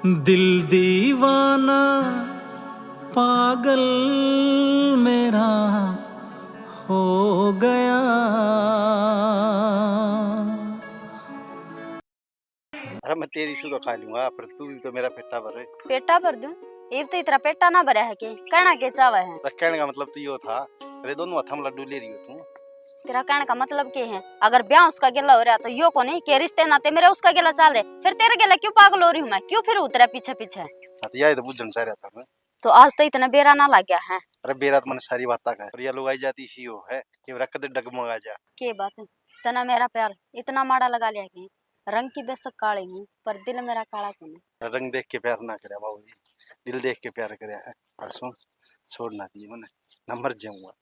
दिल दीवाना पागल मेरा हो गया। अरे मैं तेरी शुरू खा लूंगा पर तू भी तो मेरा पेटा भर है। पेटा भर दूं? एक तो इतना पेटा ना भरा है के कहना के चावा है। कहने का मतलब तो यो था अरे दोनों हाथ में लड्डू ले रही हो तू। तेरा कहने का मतलब के है? अगर ब्याह उसका गिला हो रहा तो यो को नहीं के रिश्ते नाते मेरे उसका गिला चल रहे, फिर तेरे गिला क्यों पागल हो रही हूँ मैं? क्यों फिर उतरा पीछे पीछे? तो यही तो बुझन सा रहा था मैं। तो आज तो इतना बेरा ना लग गया है। अरे बेरात मन सारी बात का और ये लोग आई जाती सी हो है कि रख दे डगमगा जा। के बात है? तना मेरा प्यार इतना माड़ा लगा लिया कि रंग की बेशक काली हूँ पर दिल मेरा काला क्यों है? रंग देख के प्यार ना करे बाबू जी, दिल देख के प्यार करे है। और सुन छोड़ ना दिए मैंने न मर जाऊंगा।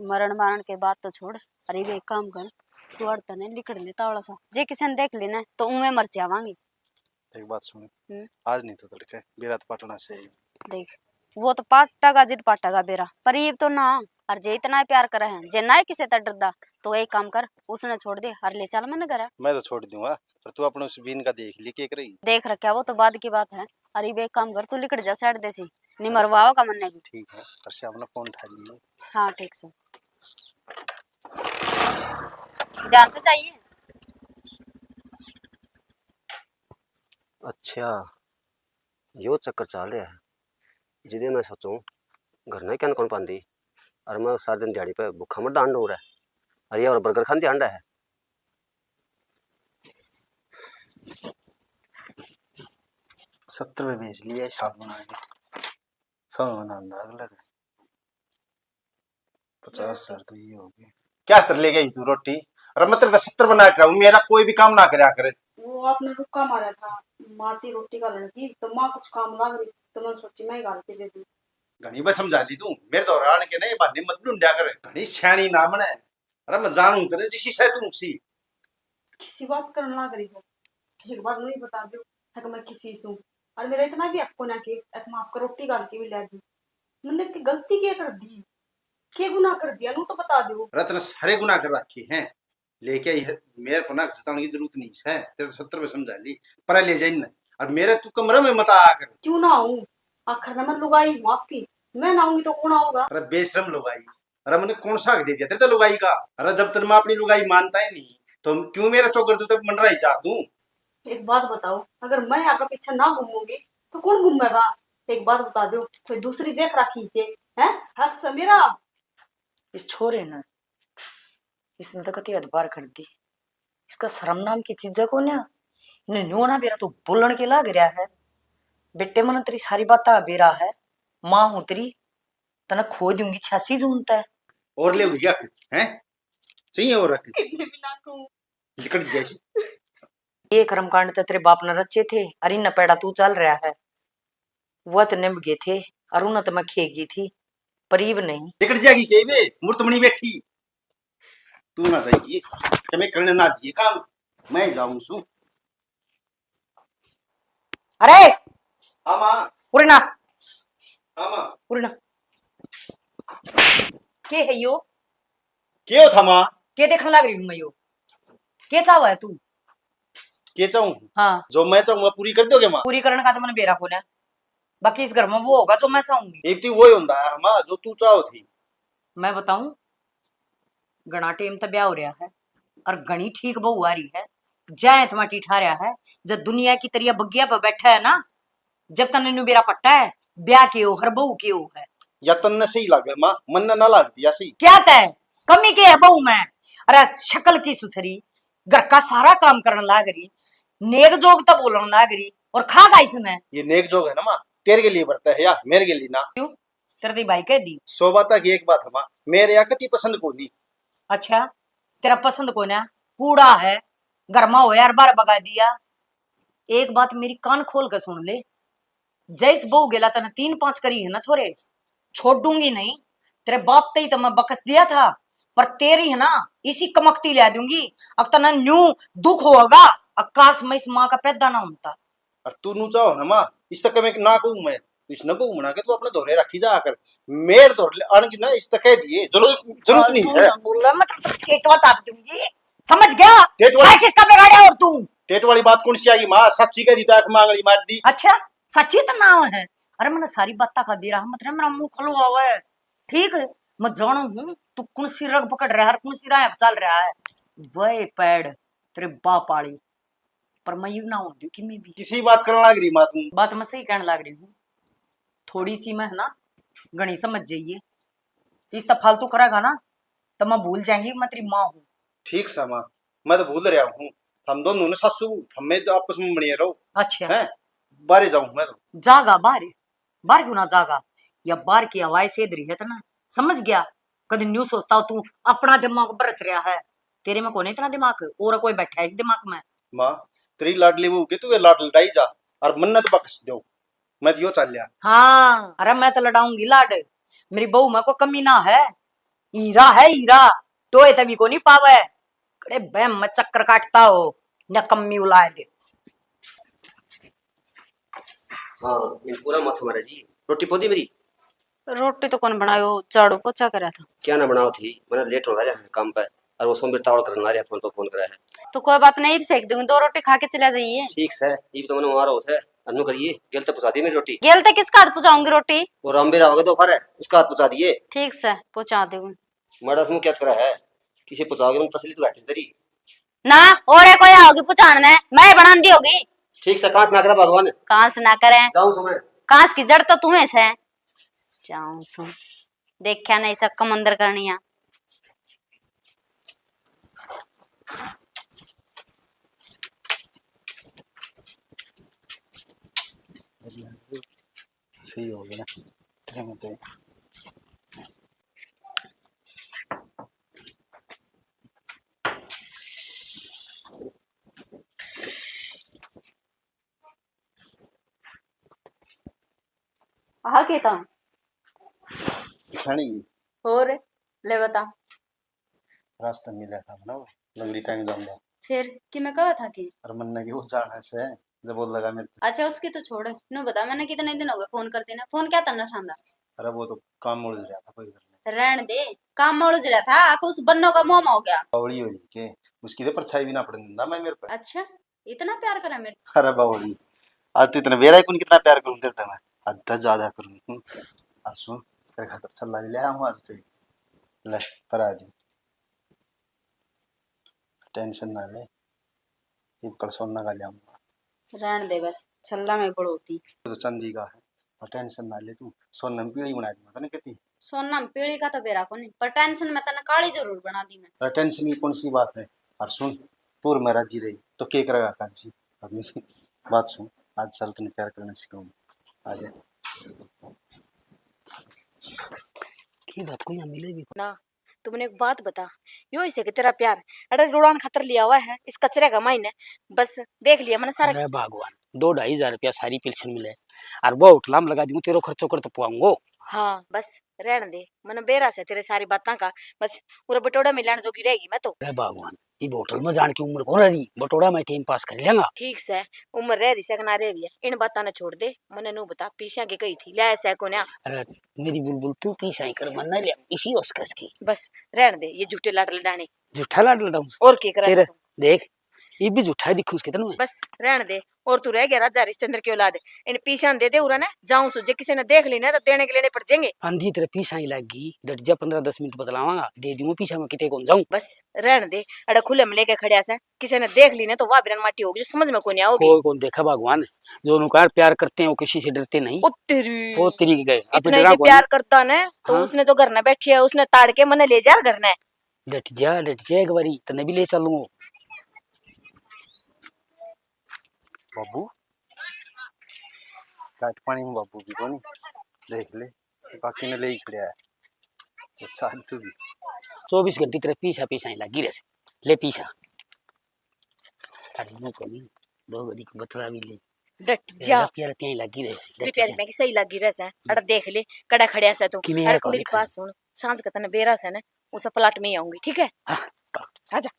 मरण मारण के बाद तो छोड़। अरे वे एक काम कर, तू अड़ता ने लिखड़ ले तावड़ा सा, जे किसी ने देख लेना तो उमे मर जावांगी। एक बात सुन, आज नहीं तो तड़के बेरात पाटना से देख वो तो पाटेगा जिद पाटेगा बेरा पर ये तो ना। और जे इतना प्यार करे है जे ना किसे तक डरदा तो एक काम कर उसने छोड़ दे हर ले चल मैंने घर। मैं तो छोड़ दूंगा पर तू अपने उस बीन का देख ली के रही देख रखा वो तो बाद की बात है। अरे वे एक काम कर तू लिखड़ जा साइड दे सी नहीं मरवाओ का मन नहीं। ठीक है पर से अपना फोन उठा लिए। हाँ ठीक से ध्यान से चाहिए। अच्छा यो चक्कर चल रहा है जिदे मैं सोचूं घर नहीं क्या कौन पाती और मैं सारे दिन दिहाड़ी पे भूखा मर डांड हो रहा है अरे और बर्गर खान ध्यान है। 70 में भेज लिया साल बना के 100 बना अलग 50 तो ये हो गए। क्या कर ले गई तू रोटी? अरे मैं तेरे 70 बना के रहा हूँ, मेरा कोई भी काम ना करे करे। वो आपने रुक्का मारा था माती रोटी का लड़की तो माँ कुछ काम लग रही तो मैं सोची मैं गाल के दे दूं। घनी बस समझा ली तू मेरे दौरान के नहीं बात मत ढूंढा कर घनी छानी ना बने। अरे मैं जानू तेरे जिसी से तू सी किसी बात करने लग रही है एक बार नहीं बता दो तक मैं किसी सू और मेरा इतना भी आपको ना कि मैं आपका रोटी गाल के भी ले दी मैंने की गलती क्या कर दी क्या गुनाह कर दिया नू तो बता दो। रत्न सारे गुनाह कर रखे हैं लेके मेरे को ना जताने की जरूरत नहीं है। तेरे 70 में समझा ली पर ले जाइन और मेरे तू कमरे में मत आया कर। क्यों ना आऊं आखिर में मैं लुगाई हूँ आपकी मैं ना आऊंगी तो कौन आऊंगा? अरे बेशरम लुगाई। अरे मैंने कौन सा हक दे दिया तेरे तो लुगाई का? अरे जब तक मैं अपनी लुगाई मानता ही नहीं तो क्यों मेरा चौकर तू तक मन रही जा तू? एक बात बताओ अगर मैं आगे पीछे ना घूमूंगी तो कौन घूमेगा? एक बात बता दो कोई दूसरी देख रखी है हैं? हक से मेरा इस छोरे ने इसने तो कति अदबार कर दी इसका शर्म नाम की चीज को ना इन्हें न्यू ना बेरा तो बोलने के लाग रहा है बेटे मन तेरी सारी बात बेरा है माँ हूं तेरी तना खो दूंगी 86 जूनता है और ले भैया हैं चाहिए और रख कितने भी ना कहूं लिकट जैसी ये कर्मकांड तो तेरे बाप ने रचे थे अरे न पेड़ा तू चल रहा है वो तो निभ गए थे और उन्हें तो मैं खेगी थी परीब नहीं लिकट जाएगी के बे मूर्तमणि बैठी तू ना जाएगी कि मैं करने ना दिए काम मैं जाऊं सु। अरे आमा उड़ना आमा उड़ना के है यो क्यों था मां के देखने लग रही हूं मैं यो के चावा है तू के चाहूं? हाँ जो मैं चाहूंगा पूरी कर दोगे मां? पूरी करने का तो मैंने बेरा खोला है बाकी इस घर में वो होगा जो मैं चाहूंगी। एक तो वही होता है मां जो तू चाहो थी। मैं बताऊं गणा टेम तो ब्याह हो रहा है और गणी ठीक बहु आ रही है जाए तुम्हारी ठा रहा है जब दुनिया की तरिया बगिया पर बैठा है ना जब तक नु बेरा पट्टा है ब्याह के हो हर बहू के हो है या तन्ने सही लागे मां मन ना लाग दिया सही क्या तय कमी के है बहू में अरे शक्ल की सुथरी घर का सारा काम करने लाग रही नेक जोग तो बोलने लाग रही और खागा इसमें ये नेक जोग है ना मां तेरे के लिए बढ़ता है या मेरे के लिए ना? क्यों तेरे दी भाई कह दी सो बात की एक बात है मां मेरे या कति पसंद को नहीं। अच्छा तेरा पसंद को ना कूड़ा है गर्मा हो यार बार बगा दिया। एक बात मेरी कान खोल कर सुन ले जैस बहू गेला तने 3-5 करी है ना छोरे छोड़ दूंगी नहीं तेरे बाप ते ही तो मैं बकस दिया था पर तेरी है ना इसी कमकती ले दूंगी अब तना न्यू दुख होगा आकाश में इस माँ का पैदा ना होता और तू नु चाहो ना मां इस तक मैं ना कहूं मैं इस न कहूं मना के तू अपने धोरे रखी जा कर मेरे धोरे आने की ना इस तक कह दिए जरूरत नहीं है बोला मैं तो टेटवा ताप दूंगी समझ गया टेटवा किसका बिगाड़े और तू टेट वाली बात कौन सी आई मां सच्ची कह दी तो आंख मांगली मार दी। अच्छा सच्ची तो नाव है। अरे मैंने सारी बात का बेरा मतलब मेरा मुंह खुलवा हुआ है। ठीक है मैं जानू हूँ तू कौन सी रग पकड़ रहा है, कौन सी राह चल रहा है। वह पैड तेरे बाप आड़ी पर मैं यू ना हूँ कि मैं भी किसी बात करने लग रही माँ तुम। बात मैं सही कहने लग रही हूँ। थोड़ी सी मैं है ना गणी समझ जाइए, इस तो फालतू करेगा ना तो मैं भूल जाएंगी मैं तेरी माँ हूँ। ठीक सा माँ, मैं तो भूल रहा हूँ। हम दोनों ने सासू हमें तो आपस में बनिए रहो अच्छा हैं। बारे जाऊं मैं तो। जागा बाहर, बाहर क्यों ना जागा, या बाहर की हवाएं सेध रही है तो ना समझ गया। कभी न्यू सोचता हो तू अपना दिमाग बरत रहा है, तेरे में कौन है इतना दिमाग और कोई बैठा है इस दिमाग में। माँ तेरी लाडली बहू के तू ये लाड लड़ाई जा और मन्नत बख्श दो, मैं तो यो चल लिया। हाँ अरे मैं तो लड़ाऊंगी लाड, मेरी बहू में को कमी ना है। हीरा है हीरा, तो ये तभी को नहीं पावे। कड़े बैम में चक्कर काटता हो न कमी उलाए दे। हाँ मैं पूरा मत हमारा जी। रोटी पौधी मेरी रोटी तो कौन बनायो, झाड़ू पोछा करा था। क्या ना बनाओ थी, मैंने लेट हो रहा है काम पे और वो सोमवीर तावड़ करना रहा फोन तो फोन करा है। तो कोई बात नहीं, सेक दूंगी, 2 रोटी खा के चला जाइए। ठीक है ये तो मैंने वहां से अनु करिए गेल तक पहुंचा दी मेरी रोटी। गेलते किसका हाथ पहुंचाऊंगी रोटी? वो रामबीर आओगे तो फिर उसका हाथ पहुंचा दिए। ठीक से पहुंचा दूंगी। मैडम उसमें क्या करा है किसी पहुंचाओगे मैं तसली तो बैठी तेरी ना और कोई आओगी पहुंचाने, मैं बना दी होगी। ठीक से कांस ना करा भगवान। कांस ना करे, जाऊं समय कांस की जड़ तो तुम्हें से जाऊं सुन देखा नहीं सब मंदिर करनिया। सही हो गया क्या मतलब। हाँ कहता हूँ खानी और ले बता। रास्ता मिला था ना लंगड़ी टाइम जाऊंगा फिर कि मैं कहा था कि और मन्ना की वो जाना से जब बोल लगा मेरे। अच्छा उसकी तो छोड़, नु बता मैंने कितने दिन हो गए फोन करते ना, फोन क्या करना ठंडा। अरे वो तो काम उलझ रहा था कोई करने रहने दे, काम में उलझ रहा था आके उस बन्नों का मुंह हो गया। बावड़ी हो के उसकी तो परछाई भी ना पड़ने देना मैं मेरे पे। अच्छा इतना प्यार करा मेरे। अरे बावड़ी आज तो इतना बेरा कौन कितना प्यार करूं करता मैं अद्धा ज्यादा करूं। और सुन तेरे खातर चल्ला भी ले आऊं आज तो ले पर आ दी टेंशन ना ले ये कल सोना का ले आऊंगा। रहने दे बस, छल्ला में बढ़ोती। तो चांदी का है और टेंशन ना ले तू सोना में पीढ़ी बना दूंगा तने कहती। सोना में पीढ़ी का तो बेरा को नहीं, पर टेंशन में तने काली जरूर बना दी मैं। अरे टेंशन की कौन सी बात है। और सुन पूर मेरा जी रही तो के करेगा कांची अभी बात सुन आज चल तने प्यार करना सिखाऊंगा आ जा। की बात को यहाँ मिलेगी ना तुमने एक बात बता, यो इसे कि तेरा प्यार अरे रुड़ान खतर लिया हुआ है इस कचरे का मायने, बस देख लिया मैंने सारा। अरे भगवान 2-2.5 हजार रुपया सारी पेंशन मिले और वो उठलाम लगा दूं तेरो खर्चो कर तो पुआऊंगो। हाँ बस रहने दे, मैंने बेरा से तेरे सारी बातें का बस पूरा बटोड़ा मिलाने जोगी रहेगी मैं तो। अरे भगवान ये होटल में जान की उम्र कौन रही, बटोड़ा में टाइम पास कर लेंगा। ठीक से उम्र रह रही से ना रह रही है, इन बातों ने छोड़ दे। मैंने नु बता पीछा के कही थी ले ऐसा को ना। अरे मेरी बुलबुल तू की सही कर मन ना ले इसी उसकस की। बस रहने दे ये झूठे लाड लडाने झूठा लाड लडाऊं और की करे तेरे देख ये भी झूठा दिखूं उसके तन में। बस रहने दे। और तू रह गया राजा हरिश्चंद्र की औलाद, इन पीछा दे दे उरा ना जाऊं सुझे किसी ने देख ली ना तो देने के लेने पड़ जाएंगे। आंधी तेरे पीछा ही लगी डट जा 15-10 मिनट बतलावांगा दे दूंगा पीछा में किते कौन जाऊं। बस रहने दे, अरे खुले में लेके खड़िया से किसी ने देख ली ना तो वाह बिरन माटी होगी जो समझ में कोई आओगी। कोई कौन देखा भगवान जो उनका प्यार करते हैं वो किसी से डरते नहीं। ओ तेरी वो तेरी गए इतना ये प्यार करता ने तो हाँ? उसने जो घर में बैठी है उसने ताड़ के मने ले जा घर ने। डट जा एक बारी तने भी ले चलूंगा। बाबू काट पानी में बाबू भी कोनी देख ले बाकी ने ले ही खड़िया है तो चाल तू भी 24 घंटे तेरे पीछा ही लगी रहे ले पीछा। अरे नो कोनी 2 घड़ी को बतला भी ले डट जा प्यार कहीं लगी रहे प्यार में की सही लगी रहे अरे देख ले कड़ा खड़िया से तू। किने अरे है मेरी बात सुन, सांझ का तने बेरा से ना उस प्लाट में ही आऊंगी ठीक है। आजा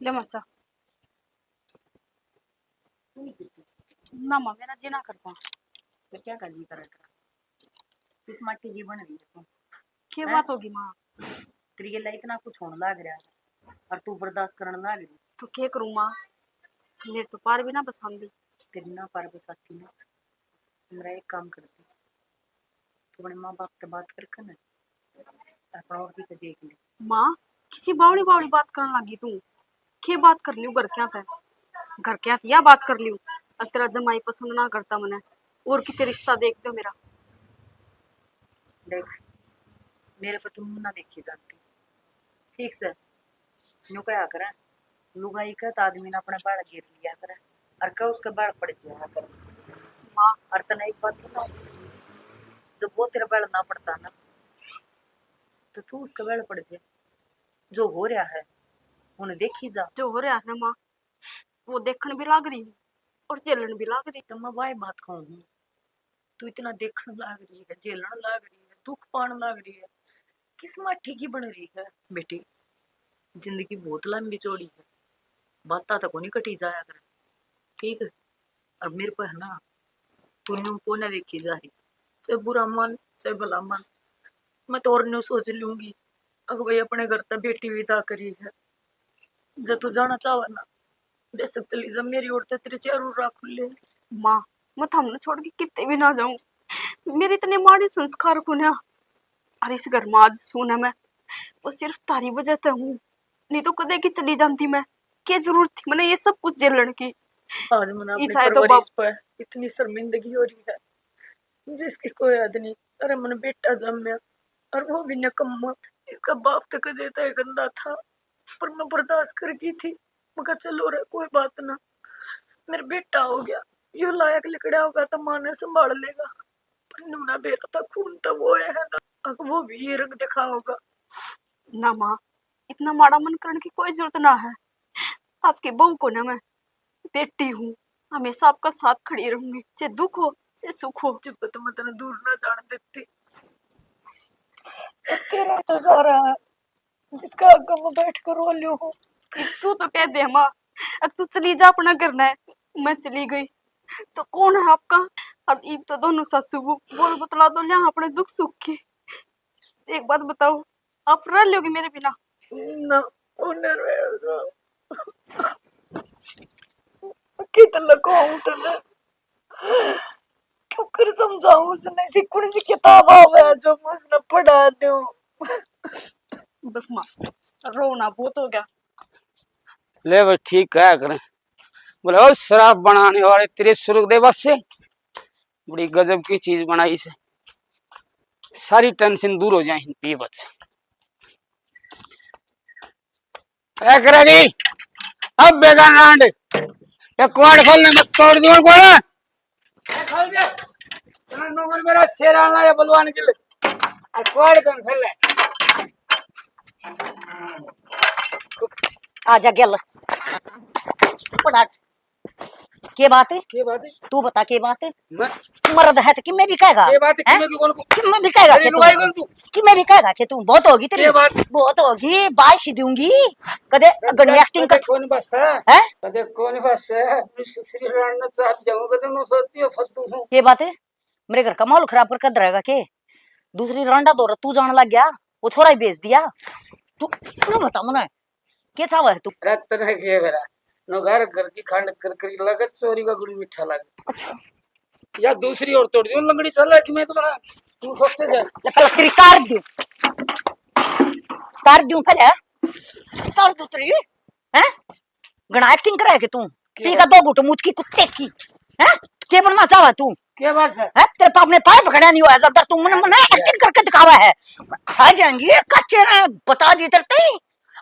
ले मचा ना माँ मेरा जी ना करता। फिर क्या कर जी करेगा किस माटी की बन रही है तू। क्या बात होगी माँ? तेरी ये इतना कुछ होने लग रहा है और तू बर्दाश्त करने लग रही। तो क्या करूँ माँ, मेरे तो पार भी ना पसंद। तेरी ना पार बसाती ना, मेरा एक काम करती, तू अपने माँ बाप से बात करके ना अपना और भी तो देख ले। माँ किसी बावड़ी बावड़ी बात करने लगी तू। के बात कर लियो घर क्या था, घर क्या थी या बात कर लियो। अब तेरा जमाई पसंद ना करता मने और कितने रिश्ता देख दो मेरा। देख मेरे को तुम ना देखी जानती, ठीक से यूं क्या करे, लुगाई का तो आदमी ने अपने बाल गिर लिया करे और का उसका बाल पड़ जाया करे। माँ और तना एक बात बता, जब वो तेरा बाल ना पड़ता ना तो तू उसका बाल पड़ जाए। जो हो रहा है उन्हें देखी जा। जो हो रहा है ना माँ, वो देखने भी लाग रही है और झेलन भी लाग रही। तो मैं वाई बात कहूँ, तू इतना देखने लाग रही है, झेलने लाग रही है, दुख पाने लाग रही है, किस माठी की बन रही है। बेटी जिंदगी बहुत लंबी चौड़ी है, बात तो नहीं कटी जाया कर, ठीक है। अब मेरे को है ना, तूने उनको ना देखी जा रही, चाहे बुरा मान चाहे भला मान, मैं तो और नहीं सोच लूंगी। अगर भाई अपने घर तक बेटी विदा करी है, जब तू जाना चाहो ना बेशक चली जा, मेरी ओर तो तेरे चारों राह खुले। माँ मैं थमने छोड़ के कितने भी ना जाऊं, मेरे इतने माड़े संस्कार को ना। और इस घर में आज सुना मैं वो सिर्फ तारी वजह से हूँ, नहीं तो कदे की चली जाती मैं। क्या जरूरत थी मैंने ये सब कुछ झेलने की। आज मैंने अपनी ईसाई तो परवरिश पर इतनी शर्मिंदगी हो रही है जिसकी कोई हद नहीं। अरे मैंने बेटा जन्मया और वो भी निकम्मा, इसका बाप तो कदे तो गंदा था, पर मैं बर्दाश्त कर गई थी। मैं कहा चलो रे कोई बात ना, मेरा बेटा हो गया, यो लायक लिकड़ा होगा तो माँ ने संभाल लेगा। पर नूना बेटा था, खून तो वो है ना, अब वो भी ये रंग दिखा होगा ना। माँ इतना माड़ा मन करने की कोई जरूरत ना है। आपकी बहू को ना मैं बेटी हूँ, हमेशा आपका साथ खड़ी रहूंगी, चाहे दुख हो चाहे सुख हो। जब तो मैं तेने दूर ना जाने देती। तेरा तो सारा है जिसका आगे मैं बैठ कर रो लियो हूँ। तू तो कह दे माँ, अब तू चली जा, अपना करना है। मैं चली गई तो कौन है आपका। अब ईब तो दोनों सासू बोल बतला दो यहाँ अपने दुख सुख की। एक बात बताओ, आप रह लोगे मेरे बिना? ना उन्हें रहेगा कितना कहूँ तने, क्यों कर समझाऊं उसने। ऐसी कौन सी किताब आवे जो मैं उसने पढ़ा दूं। बस माँ रोना बहुत हो गया। ले भाई ठीक क्या करें, बोले ओ शराब बनाने वाले तेरे सुर्गदेव से बड़ी गजब की चीज बनाई से, सारी टेंशन दूर हो जाए हिंदी बस। क्या करेगी अब बेगान रांड, ये क्वाड खोलने मत, तोड़ दूं कोड़ा खोल दे। तेरा नौकर मेरा शेर आना है बलवान के लिए, और क्वाड कौन खोल ले। आजा गेल पढ़ाट के बात है, के बात है तू बता के बात है। मैं मर्द है तो कि मैं भी कहेगा, के बात है कि कौन को कि मैं भी कहेगा तेरी लुगाई कौन तू कि मैं भी कहेगा कि तू बहुत होगी तेरी, के बात बहुत होगी, बाइश दूंगी कदे गणी एक्टिंग कर। कौन बस है हैं कदे कौन बस है श्री राम ने चाह जाऊं कदे नो सोती हो फद्दू हूं। ये बात है, मेरे घर का माहौल खराब कर कद रहेगा के दूसरी रांडा दौर तू जाने लग गया, वो छोरा ही बेच दिया। तू ना बता मने के चावा है तू। रात ने के मेरा नो घर की खंड कर लगत चोरी का गुड़ मीठा लगे या दूसरी और तोड़ दूं लंगड़ी चल रहा कि मैं तुम्हारा तू सोचते जा ले पहले तेरी कार दूं पहले कार दूसरी हैं गणा एक्टिंग करे कि तू ठीक है, दो घुट मुझ की कुत्ते की हैं के बनना चाहवा तू। क्या बात है तेरे पाप ने पाए पकड़ा नहीं हुआ जब तक तू मैंने एक्टिंग करके दिखावा है। खा जाएंगे कच्चे ने बता दी तेरे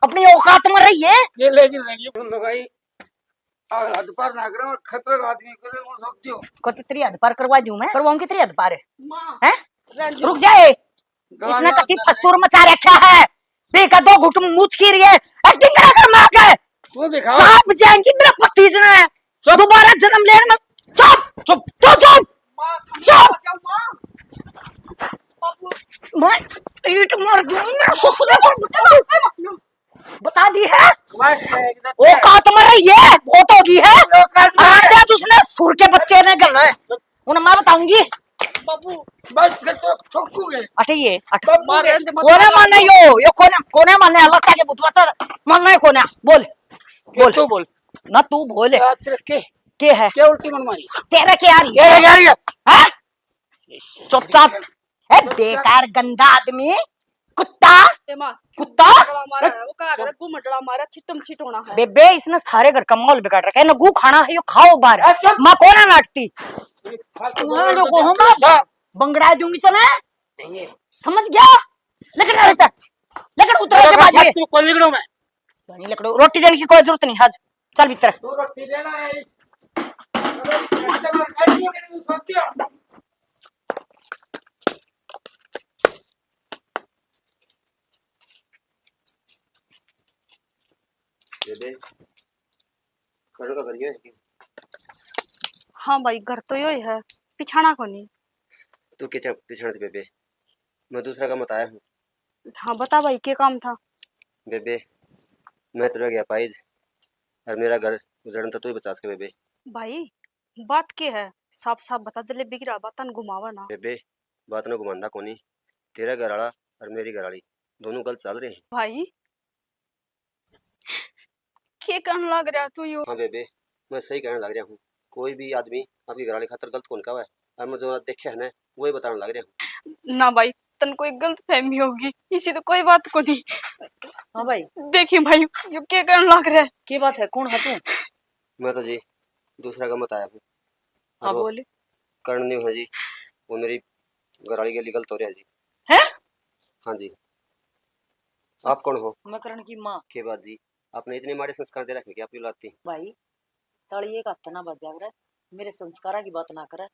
अपनी औकात में रही है। ये लेकिन नहीं तुम लोग आई हद पार ना करो, खतरे का आदमी को मैं सोचती हूं को तेरी हद पार करवा दूं मैं, करवाऊंगी तेरी हद पार माँ है। रुक जाए, इसने कति फस्तूर मचा रखा है, बेका दो घुट मुझ की रही है, एक्टिंग करा कर मां के तू दिखा सांप जाएंगी मेरा भतीजा है दोबारा जन्म लेने में। चुप चुप चुप चुप चुप मैं ईट मार दूंगा ससुर को बता दी है। वो कात मर रही है, बहुत होगी है आज उसने सुर के बच्चे ने गल है उन्हें मैं बताऊंगी। बाबू बस तो ठोकूगे अठिए अठ मारे कोने माने यो कोने माने अल्लाह के बुत बता मानना है कोने बोल बोल तो बोल ना तू बोले के है क्या उल्टी मन मारी तेरा क्या आ रही क्या क्या रही है? है? चुपचाप ए बेकार गंदा आदमी कुत्ता ए माँ कुत्ता मटड़ा मारा है वो कहा कर गु मटड़ा मारा छिटम छिट होना है बेबे इसने सारे घर का माहौल बिगाड़ रखा है ना गू खाना है यो खाओ बाहर माँ कौन है नाटती जो को हम बंगड़ा दूंगी तो ना समझ गया लकड़ रहता लकड़ उतर के बाजी तू कौन निकलो मैं नहीं लकड़ो रोटी देने की कोई जरूरत नहीं आज चल भीतर तू रोटी देना है बेबे करण का करिए हाँ भाई घर तो यही है पिछाना को नहीं तू के पिछड़ बेबे मैं दूसरा का बताया हूँ हाँ बता भाई क्या काम था बेबे मैं तेरा गया पाइज और मेरा घर उजड़न तो तू ही बचा सके बेबे भाई बात क्या है साफ साफ बता जलेबी की बातन घुमावा ना बेबे बात ना घुमांदा कोनी तेरा घर वाला और मेरी घर वाली दोनों गलत चल रहे हैं भाई क्या करने लग रहा तू यो हाँ बेबे मैं सही कहने लग रहा हूँ कोई भी आदमी आपकी घर वाली खातर गलत कौन का है और मैं जो देखे है ना वही बताने लग रहा हूँ ना भाई तन कोई गलत फहमी होगी इसी तो कोई बात को नहीं हाँ भाई देखिए भाई यो क्या करने लग रहा है की बात है कौन है तू मैं तो जी दूसरा का बताया हूँ हाँ बोले करण नहीं है जी वो मेरी घर वाली के लिए गलत हो रहा है जी है हाँ जी आप कौन हो मैं करण की माँ के बाद जी आपने इतने माड़े संस्कार दे रखे कि आपकी औलाद थी भाई तड़िए का हत्था ना बच जाकर मेरे संस्कारा की बात ना करे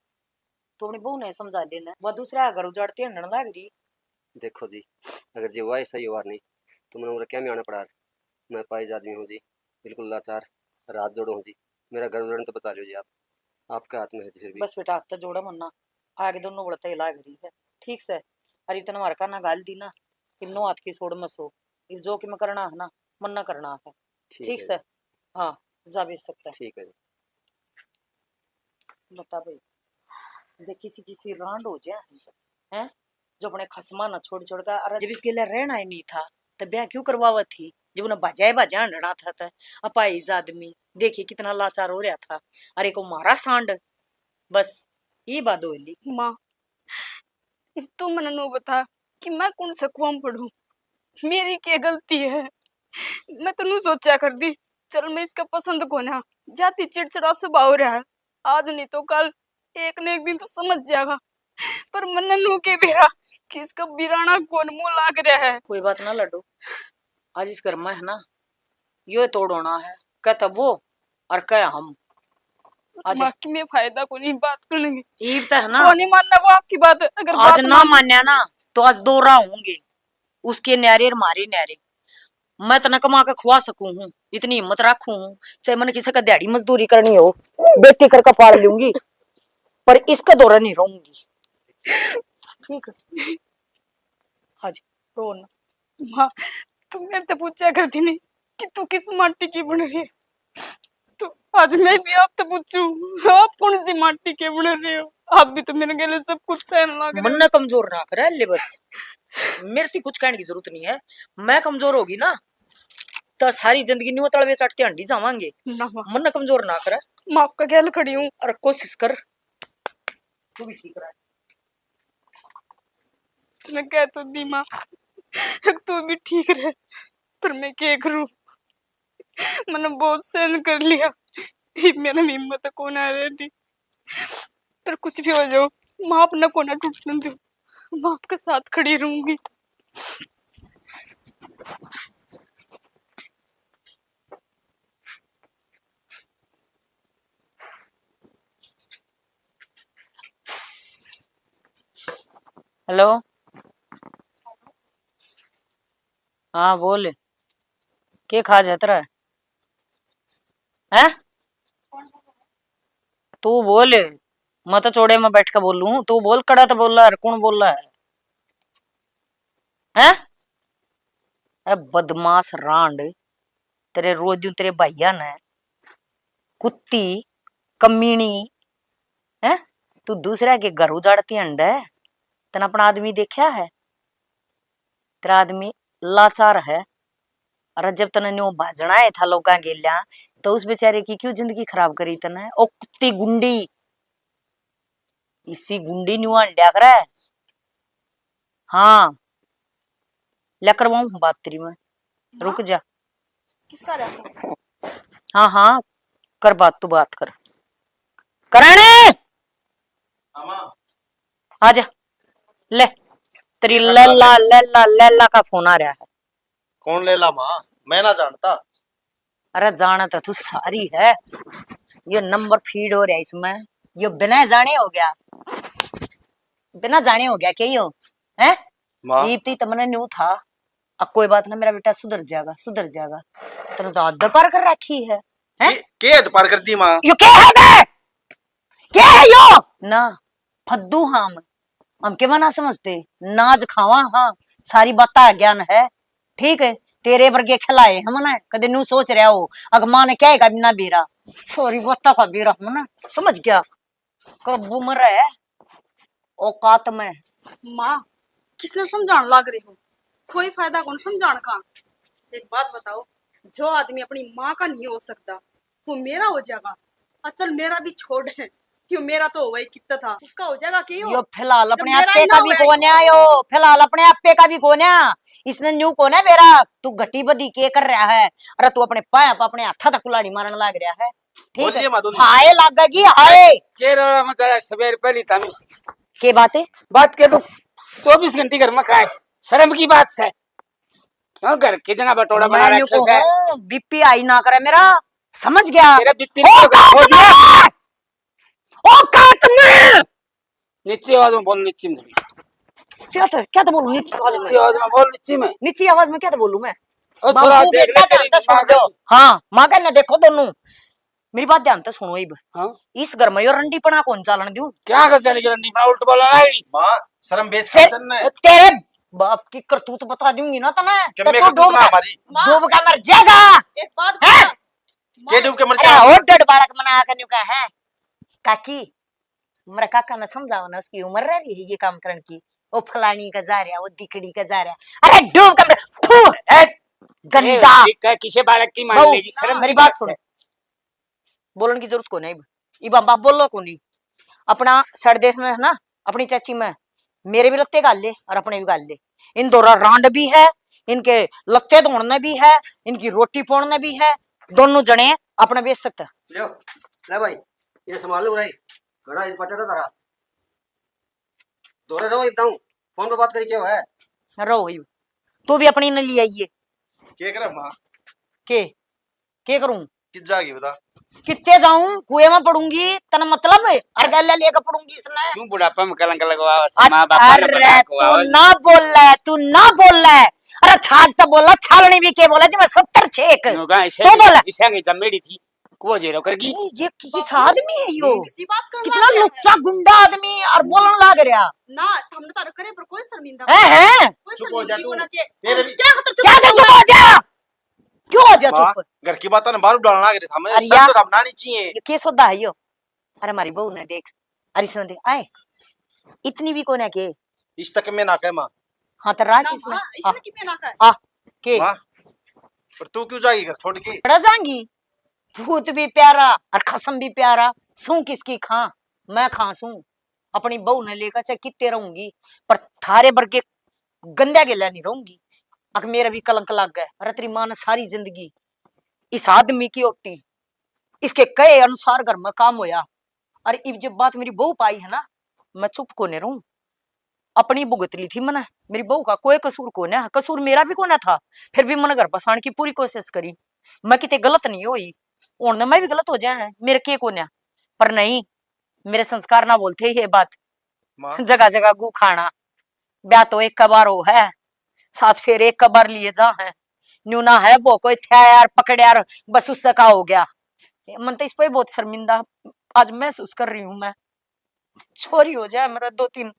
तो अपनी बहू ने समझा लेना वह दूसरा घर उजाड़ती हंडन लाग रही देखो जी अगर जी हुआ सही हुआ नहीं तो मैंने उम्र क्या में आना पड़ा मैं पाइज आदमी हूँ जी बिल्कुल लाचार रात जोड़ो हूँ जी मेरा घर उजड़ने तो बचा लो जी आप आपके हाथ में है जी फिर भी बस बेटा हत्था जोड़ा मन्ना आगे दोनों बढ़ता ही लाग रही है ठीक से अरे इतना मार का ना गाल दी ना नो हाथ की सोड़ मसो जो कि मैं करना है ना मन्ना करना है ठीक से हाँ जा बेच सकता है ठीक है जी बता भाई देख किसी किसी रांड हो जाए हैं जो अपने खसमा ना छोड़ छोड़ कर अरे जब इसके लिए रहना ही नहीं था तो ब्याह क्यों करवावा थी जब उन्हें बजाए बजा डना था अपाइज आदमी देखिए कितना लाचार हो रहा था अरे को मारा सांड बस ये बात होली माँ तू मन नो बता कि मैं कौन सा कुआं पढ़ू मेरी क्या गलती है मैं तो नू सोचा कर दी चल मैं इसका पसंद को ना जाती चिड़चिड़ा स्वभाव रहा है आज नहीं तो कल एक न एक दिन तो समझ जाएगा पर मन नू के बेरा कि इसका बिराना कौन मुंह लाग रहा है कोई बात ना लड्डू आज इस घर में है ना यो तोड़ होना है कहता वो और कह हम आज बाकी में फायदा को नहीं बात करने की ईब तो है ना वो नहीं मानना वो आपकी बात है अगर आज बात ना मान्या ना तो आज दो राह होंगे उसके न्यारे और मारे न्यारे मैं तना कमा के खुआ सकूं हूँ इतनी हिम्मत रखू हूँ चाहे मैंने किसी का दिहाड़ी मजदूरी करनी हो बेटी करके पाल लूंगी पर इसका दौरा नहीं रहूंगी ठीक है आज तो ना माँ तुमने तो पूछा करती नहीं कि तू किस माटी की बन रही है तो आज मैं भी आपसे पूछूं आप कौन सी माटी के बन रहे हो आप भी तो मेरे गले सब कुछ सहन लग रहे मन ना कमजोर ना करे ले बस मेरे से कुछ कहने की जरूरत नहीं है मैं कमजोर होगी ना तो सारी जिंदगी न्यू तलवे चटते हंडी जावांगे हो ना माँ मन ना कमजोर ना करे मैं आपका गैल खड़ी हूँ और कोशिश कर तू भी ठीक रहा मैं कह तो दी माँ तू भी ठीक रहे पर मैं क्या करूँ मैंने बहुत सहन कर लिया मेरा हिम्मत कौन आ रही पर कुछ भी हो जाओ माँ अपना कोना टूटने दो मैं आपके साथ खड़ी रहूंगी हेलो हाँ बोल के खा जाता है तू बोल मैं तो चौड़े में बैठ कर बोलूं तू बोल कड़ा तो बोल रहा है कौन बोल रहा है ए बदमाश रांड तेरे रोज तेरे भैया ने कुत्ती कमीनी है तू दूसरा के घर उजाड़ती अंडे तेना अपना आदमी देखा है तेरा आदमी लाचार है अरे जब तने न्यू भाजना है था लोगा गेल्या तो उस बेचारे की क्यों जिंदगी खराब करी तने? ओ कुत्ती गुंडी, इसी गुंडी न्यू अंड्या करे। हाँ ले करवाऊं बात तेरी मैं, रुक जा। किसका रहता? हाँ हाँ कर बात, तू बात कर। कराने आजा ले, तेरी लैला लैला लैला का फोन आ रहा है। कौन ले ला माँ? मैं ना जानता। अरे जाना तो तू सारी है, ये नंबर फीड हो रहा है इसमें, ये बिना जाने हो गया, बिना जाने हो गया क्या यो है? माँ इतनी तमन्ना न्यू था, अब कोई बात ना मेरा बेटा सुधर जाएगा सुधर जाएगा। तेने तो हद पार कर रखी है, हैं? के हद पार करती माँ? यो क्या है बे? क्या है यो? ना फद्दू हम के मना समझते, नाज खावा हाँ, सारी बात ज्ञान है, ठीक है। तेरे वर्गे खिलाए हमने, कदे नू सोच रहा हो अगर माँ ने क्या है बिना बेरा, सॉरी बत्ता का बेरा हमने समझ गया, कब उम्र है औकात में। माँ किसने समझाने लग रही हो? कोई फायदा कौन समझाने का। एक बात बताओ, जो आदमी अपनी माँ का नहीं हो सकता वो मेरा हो जाएगा। अचल मेरा भी छोड़ है, क्यों मेरा तो वही कितना था, उसका हो जाएगा क्यों? यो फिलहाल जब अपने मेरा आपे ही ना का भी हुआ कौन है यो, फिलहाल अपने आपे का भी कौन है, इसने न्यू कौन है मेरा? तू घटी बदी के कर रहा है? अरे तू अपने पाया अपने हाथा तक कुलाड़ी मारने लग रहा है, ठीक बोलिए है। माधुरी। हाय लगेगी हाय। के रोड़ा में जरा सवेर पहली था के बातें बात के तो 24 घंटे घर में कहा शर्म की बात है, क्यों घर कितना बटोड़ा बना मैं रखे है? बीपी आई ना करे मेरा, समझ गया? तेरा बिपिन खो दिया। औकात में नीचे आवाज में बोल, नीचे में क्या तो बोलूं नीची आवाज नीचे आवाज में बोल, नीचे में। नीची आवाज में क्या तो बोलूं मैं? ओ थोड़ा बाबू देख ले बेटा तेरी ध्यान से सुन दिमाग लो, हाँ माँ कहना देखो दोनों, मेरी बात ध्यान से सुनो। इब हाँ इस घर में यो रंडी पना कौन चालन दूं? क्या कर चलेगी रंडी में उल्ट बोला नहीं? माँ शर्म बेच फिर कर ने तेरे बाप की करतूत बता दूंगी ना तने, क्या तो मैं तू करतूत डूब ना हमारी? डूब का मर जाएगा। एक बात हैं? बता, के डूब के मर अरे जाए? और डड बालक मना कर न्यू का है काकी, मेरा काका ने समझाओ ना, उसकी उम्र रह रही है ये काम करने की, वो फलानी का जा रहा, वो दिकड़ी का जा रहा, अरे डूब का मर गंदा। किसे बालक की मान बहू, लेगी? शर्म मेरी की बात बात सुन, है। बोलने की जरूरत को नहीं। इब बाप बोलो को नहीं, अपना सड़ देखना है ना, अपनी चाची में मेरे भी लत्ते गाल ले और अपने भी गाल ले, इन दोनों रांड भी है, इनके लत्ते धोने भी है, इनकी रोटी पोड़ने भी है, दोनों जने अपने बेच सकते हैं। लो ले भाई, ये संभाल लो भाई, घड़ा इस पटा था तारा दोरे रहो एकदम, फोन पे बात करी क्या है? रो भाई तू भी अपनी न ले आइए। के करे माँ? के करूं? किस जाएगी बता? कितने जाऊं? कुएं में पड़ूंगी तना मतलब है, अरगल्ला लेकर पड़ूंगी इसने। क्यों बुढ़ापा में कलंक लगवावा? अरे तू ना बोल रहा है, तू ना बोल रहा है, अरे छाछ तो बोला, छालनी भी के बोला जी मैं 70 छेक तो बोला। इसे की जमेड़ी थी को जेरो करगी। ये किस आदमी है यो? किसी बात करने कितना लग गया है। लुच्चा गुंडा आदमी और बोलने लग रहा ना हमने तारे करे पर कोई शर्मिंदा है? कोई चुप हो जा शर्मिंदगी तू। को ना के मेरे भी- क्या खतर क्या चुप हो जा, क्यों हो जा माँ चुप? घर की बात ना बारू डालना लग रहा था मैं, अरे सब यार। तो दबना नहीं चाहिए। ये केस होता है यो? अरे हमारी बहू ने देख, अरे सुन देख आए इतनी भी कोने के इस तक में ना कह माँ। हाँ तो रात ना इसने माँ इसने की पे ना का आ के माँ पर तू क्यों जाएगी घर छोड़ के? पड़ा जाएंगी। भूत भी प्यारा और खसम भी प्यारा, सू किसकी खा? मैं खा सू अपनी बहू ने लेकर चाहे कितने रहूंगी, पर थारे भर के गंदा गिला नहीं रहूंगी। अगर मेरा भी कलंक लग गया, अरे तेरी माँ ने सारी जिंदगी इस आदमी की ओटी, इसके कहे अनुसार घर में काम होया, और इब जब बात मेरी बहू पाई है ना, मैं चुप को नहीं रहूं। अपनी भुगत ली थी मैंने, मेरी बहू का कोई कसूर को ना, कसूर मेरा भी को ना था, फिर भी मैंने घर बसाने की पूरी कोशिश करी, मैं कितने गलत नहीं हुई, और मैं भी गलत हो जाए हैं मेरे के को ना, पर नहीं मेरे संस्कार ना बोलते ये बात। माँ जगह जगह गु खाना, ब्याह तो एक कबार हो है, साथ फिर एक कबार लिए जा है, न्यूना है वो कोई था यार पकड़ यार, बस उससे का हो गया। मन तो इस पर बहुत शर्मिंदा आज महसूस कर रही हूँ मैं, छोरी हो जाए मेरा 2-3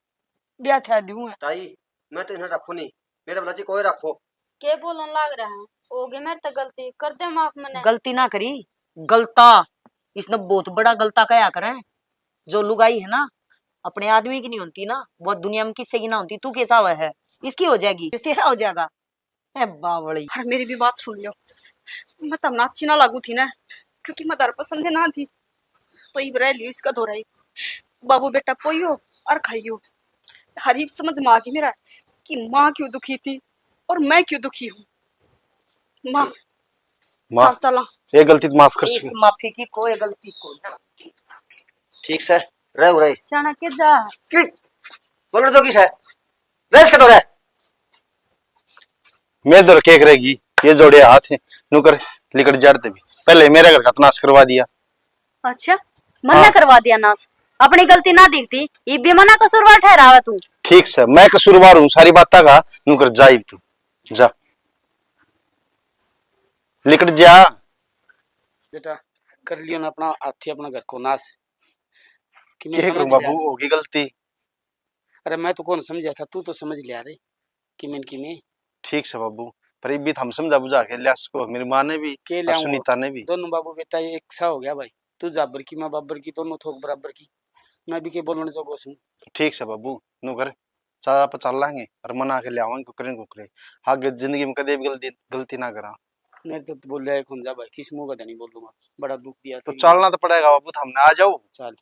ब्याह था दूं है। ताई मैं तो इन्हें रखू नहीं, मेरे बलाची कोई रखो। के बोलन लग रहा है? हो गई मेरे तो गलती, कर दे माफ मने। गलती ना करी, गलता इसने बहुत बड़ा गलता कया करे। जो लुगाई है ना अपने आदमी की नहीं होती ना, वो दुनिया में किससे की ना होती, तू कैसा हुआ है इसकी हो जाएगी, तेरा हो जाएगा। ए बावड़ी और मेरी भी बात सुन लो। मैं तब ना अच्छी ना लागू थी ना, क्योंकि मैं दर पसंद ना थी, तो इब रह लियो इसका दो रही। बाबू बेटा पोइयो और खाइयो। हरीफ समझ में आ गई मेरा कि माँ क्यों दुखी थी और मैं क्यों दुखी हूँ। माँ माँ चल चला। ये गलती तो माफ कर इस सके। माफी की कोई गलती को ना। ठीक से रह रही शाना के जा बोल रहे तो किस है रेस के तो रहे मैं तो केक रहेगी ये जोड़े हाथ है नुकर लिकट जाते भी पहले मेरे घर का तनाश करवा दिया। अच्छा मना करवा दिया नास अपनी गलती ना दिखती ये भी मना कसूरवार ठहरावा तू ठीक से मैं कसूरवार हूँ सारी बात का नुकर जाई तू जा लिकट जा। बेटा कर लियो ना अपना हाथी अपना घर को नाश कि मैं क्या समझ करूं लिया। बाबू होगी गलती। अरे मैं तो कौन समझा था, तू तो समझ लिया रे कि मैं की मैं ठीक से बाबू पर ये भी हम समझा बुझा के लिया को मेरी माँ ने भी के और लिया सुनीता ने भी। दोनों बाबू बेटा ये एक सा हो गया भाई। तू जाबर की मैं बाबर की दोनों थोक बराबर की। मैं भी के बोलने जो सुन ठीक से बाबू नुकर चाह पर चल लाएंगे और मना के ले आवांगे कुकरे आगे जिंदगी में कदे भी गलती ना करा। मैं तो बोल रहा है कौन जा भाई किस मुंह का नहीं बोल दूंगा। बड़ा दुख दिया तो चलना तो पड़ेगा बाबू हमने आ जाओ। चल